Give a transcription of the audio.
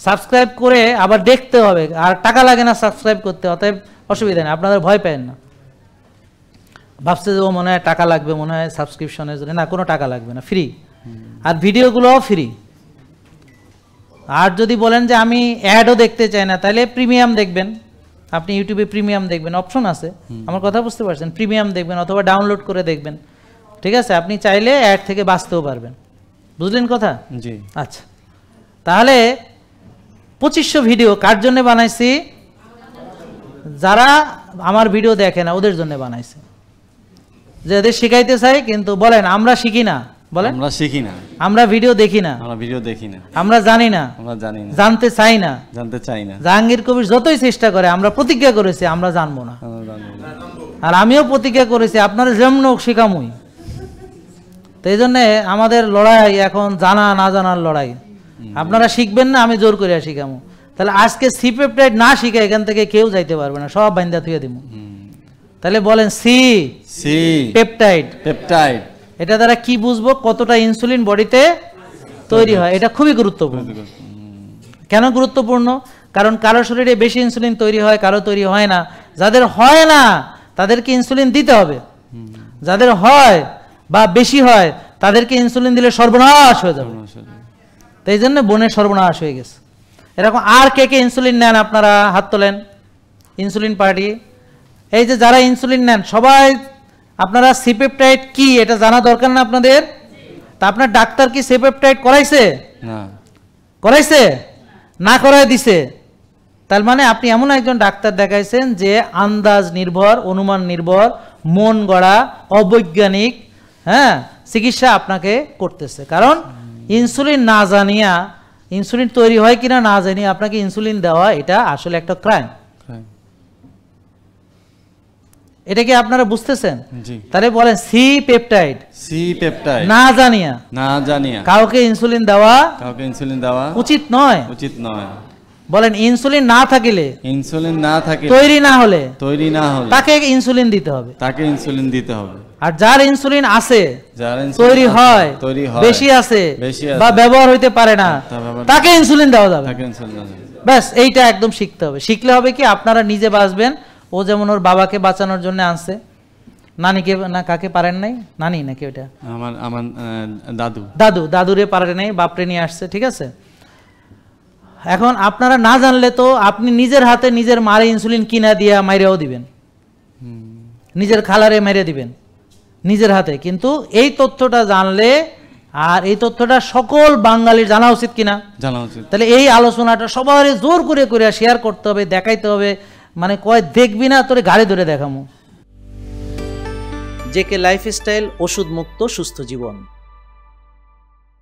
Subscribe করে আবার দেখতে হবে, আর টাকা লাগে না সাবস্ক্রাইব করতে, অতএব অসুবিধা নেই, আপনাদের ভয় পেন না। ভাবছে যে ও মনে হয় টাকা লাগবে, মনে হয় সাবস্ক্রিপশনের জন্য, না কোনো টাকা লাগবে না, ফ্রি। আর ভিডিওগুলোও ফ্রি। আর যদি বলেন যে আমি অ্যাডও দেখতে চাই না, তাহলে প্রিমিয়াম দেখবেন, আপনি ইউটিউবে প্রিমিয়াম দেখবেন, অপশন আছে, আমার কথা বুঝতে পারছেন, প্রিমিয়াম দেখবেন অথবা ডাউনলোড করে দেখবেন, ঠিক আছে? আপনি চাইলে অ্যাড থেকে বাঁচতেও পারবেন, বুঝলেন কথা? জি। আচ্ছা, তাহলে 2500 ভিডিও কার জন্য বানাইছি? যারা আমার ভিডিও দেখে না ওদের জন্য বানাইছি, যাদের শিখাইতে চাই। কিন্তু বলেন আমরা শিখি না, বলেন আমরা শিখি না, আমরা ভিডিও দেখি না, আমরা ভিডিও দেখি না, আমরা জানি না, আমরা জানি না, জানতে চাই না, জানতে চাই না। জাহাঙ্গীর কবির যতই চেষ্টা করে, আমরা প্রতিজ্ঞা করেছি আমরা জানবো না, আমরা জানবো না। আর আমিও প্রতিজ্ঞা করেছি আপনারা যেমন শিখামুই। তো এই জন্যে আমাদের লড়াই এখন জানা না জানার লড়াই। আপনারা শিখবেন না, আমি জোর করে শিখামু। তাহলে আজকে সি পেপটাইড না শিখে এখান থেকে কেউ যাইতে পারবে না, সব বাইন্দা থুয়ে দিব। তাহলে বলেন সি পেপটাইড, পেপটাইড এটা দ্বারা কি বুঝবো কতটা ইনসুলিন বডিতে তৈরি হয়, এটা খুবই গুরুত্বপূর্ণ। কেন গুরুত্বপূর্ণ? কারণ কারো শরীরে বেশি ইনসুলিন তৈরি হয়, কারো তৈরি হয় না। যাদের হয় না তাদেরকে ইনসুলিন দিতে হবে, যাদের হয় বা বেশি হয় তাদেরকে ইনসুলিন দিলে সর্বনাশ হয়ে যাবে। তাই জন্য বোনের সর্বনাশ হয়ে গেছে। এরকম আর কে কে ইনসুলিন নেন আপনারা হাত তোলেন, ইনসুলিন পার্টি। এই যে যারা ইনসুলিন নেন সবাই, আপনারা সিপেপটাইড কি এটা জানা দরকার না আপনাদের? তা আপনার ডাক্তার কি সিপেপটাইড করাইছে? না করাইছে? না করাই দিছে। তার মানে আপনি এমন একজন ডাক্তার দেখাইছেন যে আন্দাজ নির্ভর, অনুমান নির্ভর, মন গড়া, অবৈজ্ঞানিক চিকিৎসা আপনাকে করতেছে। কারণ ইনসুলিন না জানিয়া, ইনসুলিন তৈরি হয় কিনা না জানিয়ে আপনাকে ইনসুলিন দেওয়া, এটা আসলে একটা ক্রাইম। এটা কি আপনারা বুঝতেছেন? তাহলে বলেন সি পেপটাইড, সি পেপটাইড না জানিয়া, না জানিয়া কাউকে ইনসুলিন দেওয়া, কাউকে ইনসুলিন দেওয়া উচিত নয়, উচিত নয়। বলেন ইনসুলিন না থাকিলে, ইনসুলিন না থাকে, তৈরি না হলে, তৈরি না হলে তাকে ইনসুলিন দিতে হবে, তাকে ইনসুলিন দিতে হবে। আর যার ইনসুলিন আছে, যার তৈরি হয়, তৈরি হয়, বেশি আছে বেশি বা আছে, ব্যবহার হইতে পারে না, তাকে ইনসুলিন দেওয়া যাবে, তাকে ইনসুলিন দেওয়া যাবে। ব্যাস এইটা একদম শিখতে হবে। শিখলে হবে কি আপনারা নিজে বাঁচবেন। ও যেমন ওর বাবাকে বাঁচানোর জন্য আনছে, নানিকে না কাকে পারেন নাই, নানি নাকি ওটা আমার আমার দাদু, দাদু, দাদুরে পারে নাই, বাপরে নিয়ে আসছে, ঠিক আছে? এখন আপনারা না জানলে তো আপনি নিজের হাতে নিজের মারে ইনসুলিন কিনা দিয়া মাইরেও দিবেন, নিজের খালারে মেরে দিবেন নিজের হাতে। কিন্তু এই তথ্যটা জানলে, আর এই তথ্যটা সকল বাঙালির জানা উচিত কিনা? জানা উচিত। তাহলে এই আলোচনাটা সবার জোর করে করে শেয়ার করতে হবে, দেখাইতে হবে। মানে কয় দেখবি না তোরে গাড়ি ধরে দেখামু। জেকে লাইফস্টাইল, ওষুধ মুক্ত সুস্থ জীবন।